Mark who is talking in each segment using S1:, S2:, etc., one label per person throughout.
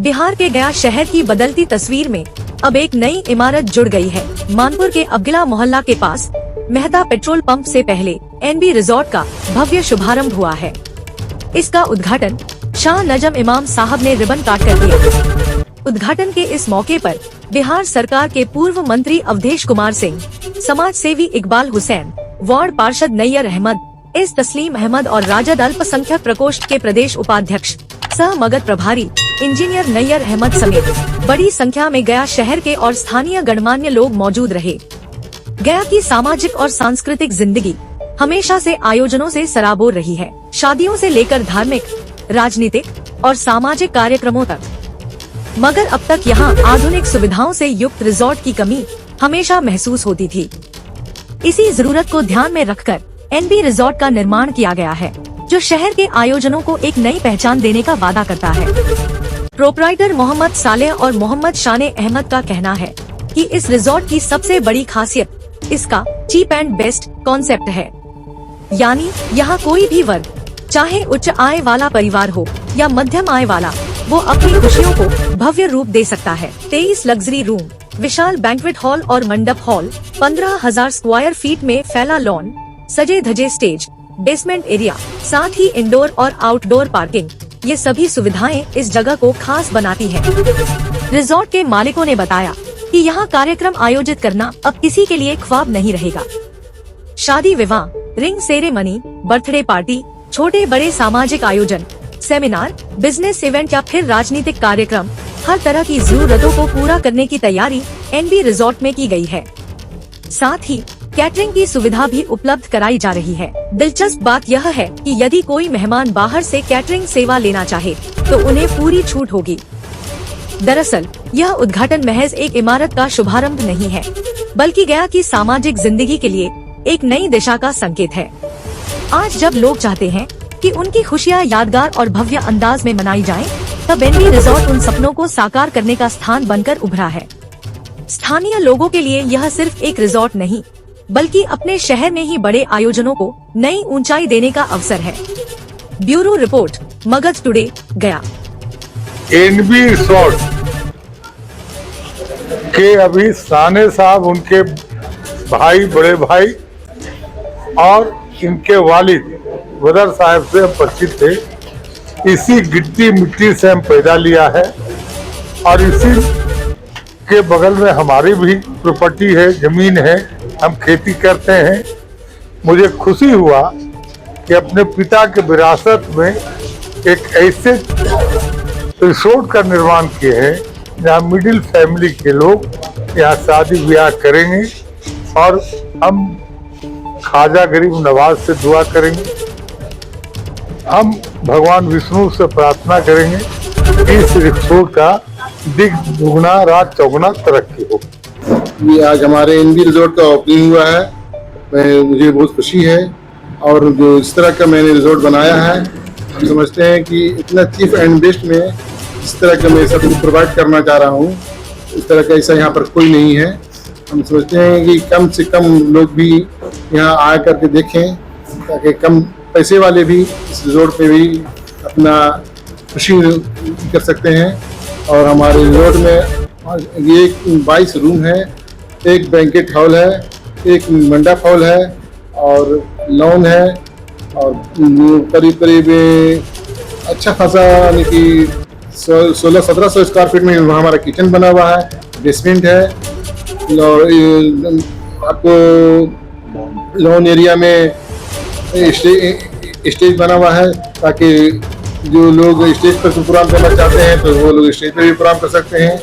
S1: बिहार के गया शहर की बदलती तस्वीर में अब एक नई इमारत जुड़ गई है। मानपुर के अबगिला मोहल्ला के पास मेहता पेट्रोल पंप से पहले एनबी रिजॉर्ट का भव्य शुभारंभ हुआ है। इसका उद्घाटन शाह नजम इमाम साहब ने रिबन काट कर किया। उद्घाटन के इस मौके पर बिहार सरकार के पूर्व मंत्री अवधेश कुमार सिंह, समाज सेवी इकबाल हुसैन, वार्ड पार्षद नैयर अहमद, एस तस्लीम अहमद और राजद अल्पसंख्यक प्रकोष्ठ के प्रदेश उपाध्यक्ष सह मगध प्रभारी इंजीनियर नैयर अहमद समेत बड़ी संख्या में गया शहर के और स्थानीय गणमान्य लोग मौजूद रहे। गया की सामाजिक और सांस्कृतिक जिंदगी हमेशा से आयोजनों से सराबोर रही है। शादियों से लेकर धार्मिक, राजनीतिक और सामाजिक कार्यक्रमों तक। मगर अब तक यहाँ आधुनिक सुविधाओं से युक्त रिजॉर्ट की कमी हमेशा महसूस होती थी। इसी जरूरत को ध्यान में रखकर एनबी रिजॉर्ट का निर्माण किया गया है, जो शहर के आयोजनों को एक नई पहचान देने का वादा करता है। प्रोपराइटर मोहम्मद सालेह और मोहम्मद शाने अहमद का कहना है कि इस रिजॉर्ट की सबसे बड़ी खासियत इसका चीप एंड बेस्ट कॉन्सेप्ट है। यानी यहाँ कोई भी वर्ग, चाहे उच्च आय वाला परिवार हो या मध्यम आय वाला, वो अपनी खुशियों को भव्य रूप दे सकता है। 23 लग्जरी रूम, विशाल बैंक्वेट हॉल और मंडप हॉल, 15,000 स्क्वायर फीट में फैला लॉन, सजे धजे स्टेज, बेसमेंट एरिया, साथ ही इंडोर और आउटडोर पार्किंग, ये सभी सुविधाएं इस जगह को खास बनाती है। रिजॉर्ट के मालिकों ने बताया कि यहाँ कार्यक्रम आयोजित करना अब किसी के लिए ख्वाब नहीं रहेगा। शादी विवाह, रिंग सेरेमनी, बर्थडे पार्टी, छोटे बड़े सामाजिक आयोजन, सेमिनार, बिजनेस इवेंट या फिर राजनीतिक कार्यक्रम, हर तरह की जरूरतों को पूरा करने की तैयारी एनबी रिजॉर्ट में की गई है। साथ ही कैटरिंग की सुविधा भी उपलब्ध कराई जा रही है। दिलचस्प बात यह है कि यदि कोई मेहमान बाहर से कैटरिंग सेवा लेना चाहे तो उन्हें पूरी छूट होगी। दरअसल यह उद्घाटन महज एक इमारत का शुभारंभ नहीं है, बल्कि गया की सामाजिक जिंदगी के लिए एक नई दिशा का संकेत है। आज जब लोग चाहते हैं कि उनकी खुशियाँ यादगार और भव्य अंदाज में मनाई जाएं, तब एनबी रिजॉर्ट उन सपनों को साकार करने का स्थान बनकर उभरा है। स्थानीय लोगों के लिए यह सिर्फ एक रिजॉर्ट नहीं, बल्कि अपने शहर में ही बड़े आयोजनों को नई ऊंचाई देने का अवसर है। ब्यूरो रिपोर्ट, मगध टुडे, गया।
S2: एनबी रिजॉर्ट के अभी साने साहब, उनके भाई, बड़े भाई और इनके वालिद वदर साहब से परिचित थे। इसी गिट्टी मिट्टी से हम पैदा लिया है और इसी के बगल में हमारी भी प्रॉपर्टी है, जमीन है, हम खेती करते हैं। मुझे खुशी हुआ कि अपने पिता के विरासत में एक ऐसे रिसोर्ट का निर्माण किए हैं जहाँ मिडिल फैमिली के लोग यहाँ शादी ब्याह करेंगे और हम ख्वाजा गरीब नवाज से दुआ करेंगे। हम भगवान विष्णु से प्रार्थना करेंगे कि इस रिसोर्ट का दुगना रात चौगुना तरक्की हो।
S3: ये आज हमारे एनबी रिजॉर्ट का ओपनिंग हुआ है। मुझे बहुत खुशी है और जो इस तरह का मैंने रिजॉर्ट बनाया है, हम समझते हैं कि इतना चीप एंड बेस्ट में इस तरह का मैं सब कुछ प्रोवाइड करना चाह रहा हूँ। इस तरह का ऐसा यहाँ पर कोई नहीं है। हम समझते हैं कि कम से कम लोग भी यहाँ आ करके देखें, ताकि कम पैसे वाले भी इस रिजॉर्ट पे भी अपना खुशी कर सकते हैं। और हमारे रिजॉर्ट में ये 22 रूम है, एक बैंकेट हॉल है, एक मंडप हॉल है और लॉन है और करीब करीब अच्छा खासा यानी कि 1600-1700 स्क्वायर फीट में हमारा किचन बना हुआ है, बेसमेंट है और आपको लॉन एरिया में स्टेज बना हुआ है, ताकि जो लोग स्टेज पर प्रोग्राम करना चाहते हैं तो वो लोग स्टेज पर भी प्रोग्राम कर सकते हैं।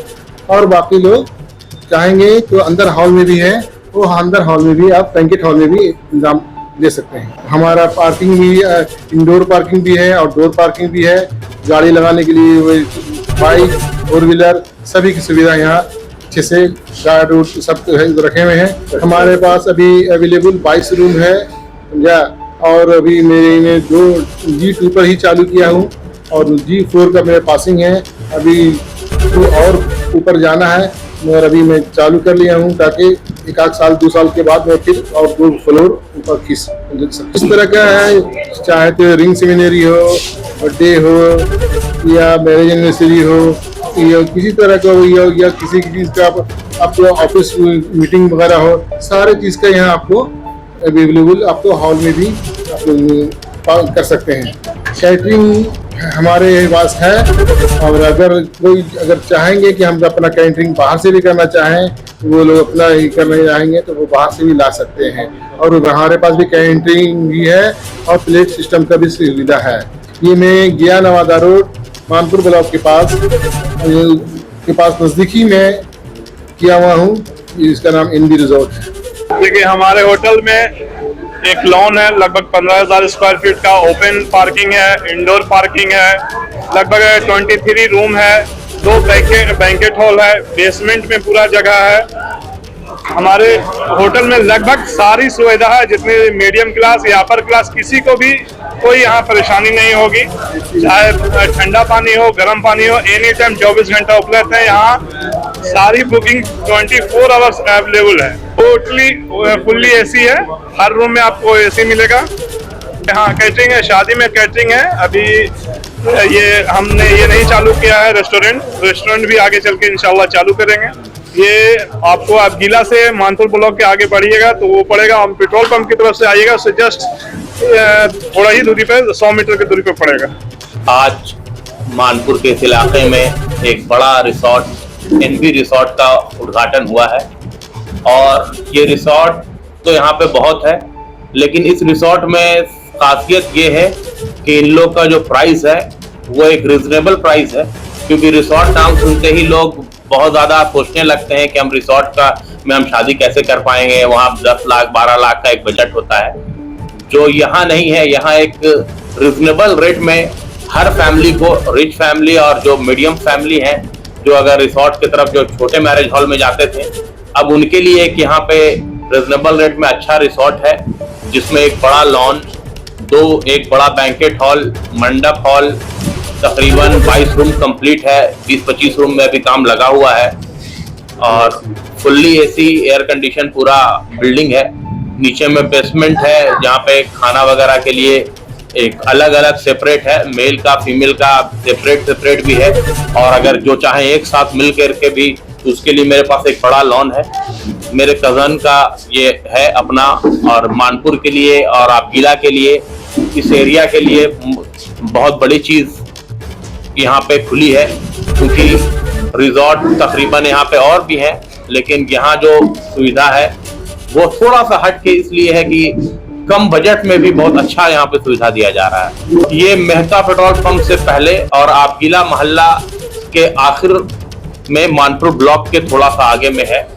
S3: और बाकी लोग चाहेंगे तो अंदर हॉल में भी है, वो अंदर हॉल में भी आप बैंकेट हॉल में भी इंतजाम ले सकते हैं। हमारा पार्किंग भी, इंडोर पार्किंग भी है, आउटडोर पार्किंग भी है। गाड़ी लगाने के लिए बाइक, फोर व्हीलर सभी की सुविधा यहाँ अच्छे से गार्ड रूट सब रखे हुए हैं। हमारे पास अभी अवेलेबल 22 रूम है समझा। और अभी मैंने जो G2 पर ही चालू किया हूँ और G4 का मेरा पासिंग है। अभी तो और ऊपर जाना है मगर अभी मैं चालू कर लिया हूँ ताकि एक आध साल 2 साल के बाद में फिर और 2 फ्लोर ऊपर किस तरह का है, चाहे तो रिंग सेमिनरी हो, बर्थडे हो या मैरिज एनिवर्सरी हो या किसी तरह का हो या किसी चीज़ का आपको ऑफिस मीटिंग वगैरह हो, सारे चीज़ का यहाँ आपको अवेलेबल आपको हॉल में भी आप कर सकते हैं। कैटरिंग हमारे पास है और अगर चाहेंगे कि हम अपना कैटरिंग बाहर से भी करना चाहें, वो लोग अपना ही करना चाहेंगे तो वो बाहर से भी ला सकते हैं। और हमारे पास भी कैटरिंग भी है और प्लेट सिस्टम का भी सुविधा है। ये मैं गया नवादा रोड मानपुर ब्लॉक के पास नज़दीकी में किया हुआ हूँ। इसका नाम NB रिजॉर्ट है।
S4: देखिए हमारे होटल में एक लॉन है, लगभग 15,000 स्क्वायर फीट का ओपन पार्किंग है, इंडोर पार्किंग है, लगभग 23 रूम है, 2 बैंकेट हॉल है, बेसमेंट में पूरा जगह है। हमारे होटल में लगभग सारी सुविधा है, जितनी मीडियम क्लास या अपर क्लास किसी को भी कोई यहाँ परेशानी नहीं होगी। चाहे ठंडा पानी हो, गर्म पानी हो, एनी टाइम 24 घंटा उपलब्ध है। यहाँ सारी बुकिंग 24 आवर्स अवेलेबल है। टोटली फुल्ली AC है, हर रूम में आपको AC मिलेगा। यहाँ कैटरिंग है, शादी में कैटरिंग है। अभी हमने ये नहीं चालू किया है रेस्टोरेंट भी आगे चल के इंशाल्लाह चालू करेंगे। ये आपको आप गीला से मानपुर ब्लॉक के आगे बढ़िएगा तो वो पड़ेगा, हम पेट्रोल पंप की तरफ से आइएगा, उससे जस्ट थोड़ा ही दूरी पे 100 मीटर की दूरी पे पड़ेगा।
S5: आज मानपुर के इस इलाके में एक बड़ा रिसोर्ट NB रिसोर्ट का उद्घाटन हुआ है और ये रिसोर्ट तो यहाँ पे बहुत है, लेकिन इस रिसोर्ट में खासियत ये है कि इन लोग का जो प्राइस है वो एक रिजनेबल प्राइस है। क्योंकि रिसोर्ट नाम सुनते ही लोग बहुत ज़्यादा सोचने लगते हैं कि हम रिसोर्ट में हम शादी कैसे कर पाएंगे, वहाँ 10 लाख 12 लाख का एक बजट होता है, जो यहाँ नहीं है। यहाँ एक रिजनेबल रेट में हर फैमिली को, रिच फैमिली और जो मीडियम फैमिली है, जो अगर रिसोर्ट की तरफ जो छोटे मैरिज हॉल में जाते थे, अब उनके लिए एक यहाँ पे रिजनेबल रेट में अच्छा रिसोर्ट है, जिसमें एक बड़ा लॉन, एक बड़ा बैंकेट हॉल, मंडप हॉल, तकरीबन 22 रूम कंप्लीट है, 20-25 रूम में भी काम लगा हुआ है और फुल्ली AC एयर कंडीशन पूरा बिल्डिंग है। नीचे में बेसमेंट है जहाँ पे खाना वगैरह के लिए एक अलग अलग सेपरेट है, मेल का फीमेल का सेपरेट भी है। और अगर जो चाहे एक साथ मिल करके भी, उसके लिए मेरे पास एक बड़ा लॉन है। मेरे कज़न का ये है अपना, और मानपुर के लिए और आपगीला के लिए, इस एरिया के लिए बहुत बड़ी चीज़ यहाँ पे खुली है। क्योंकि रिजॉर्ट तकरीबन यहाँ पे और भी है, लेकिन यहाँ जो सुविधा है वो थोड़ा सा हट के इसलिए है कि कम बजट में भी बहुत अच्छा यहाँ पे सुविधा दिया जा रहा है। ये मेहता पेट्रोल पंप से पहले और आपगीला मोहल्ला के आखिर में मानपुर ब्लॉक के थोड़ा सा आगे में है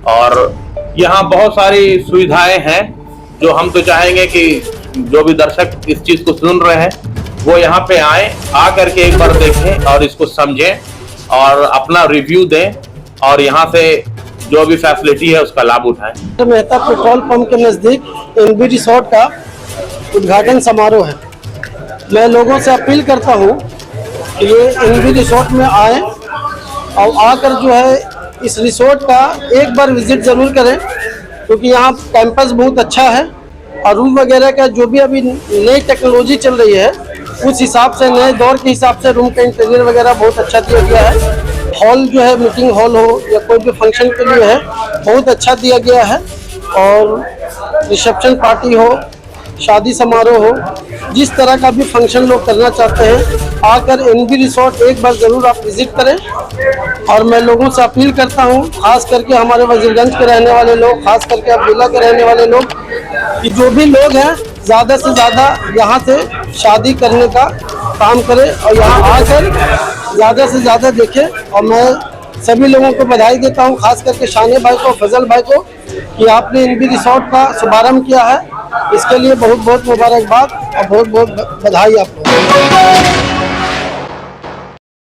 S5: और यहाँ बहुत सारी सुविधाएं हैं जो हम तो चाहेंगे कि जो भी दर्शक इस चीज को सुन रहे हैं वो यहाँ पे आए, आ करके एक बार देखें और इसको समझें और अपना रिव्यू दें और यहाँ से जो भी फैसिलिटी है उसका लाभ उठाएं।
S6: मेहता पेट्रोल पंप के नज़दीक NB रिसोर्ट का उद्घाटन समारोह है। मैं लोगों से अपील करता हूँ कि ये NB रिसोर्ट में आए और आकर जो है इस रिसोर्ट का एक बार विजिट ज़रूर करें, क्योंकि यहाँ कैंपस बहुत अच्छा है और रूम वगैरह का जो भी अभी नई टेक्नोलॉजी चल रही है उस हिसाब से, नए दौर के हिसाब से रूम का इंटीरियर वगैरह बहुत अच्छा दिया गया है। हॉल जो है मीटिंग हॉल हो या कोई भी फंक्शन के लिए है बहुत अच्छा दिया गया है। और रिसेप्शन पार्टी हो, शादी समारोह हो, जिस तरह का भी फंक्शन लोग करना चाहते हैं आकर NB रिसोर्ट एक बार ज़रूर आप विज़िट करें। और मैं लोगों से अपील करता हूं, खास करके हमारे वजीरगंज के रहने वाले लोग, खास करके आपगीला के रहने वाले लोग, कि जो भी लोग हैं ज़्यादा से ज़्यादा यहाँ से शादी करने का काम करें और यहाँ आकर ज़्यादा से ज़्यादा देखें। और मैं सभी लोगों को बधाई देता हूँ, खास करके शाने भाई को, फजल भाई को, कि आपने NB रिसोर्ट का शुभारंभ किया है। इसके लिए बहुत बहुत मुबारकबाद और बहुत बहुत बधाई आपको।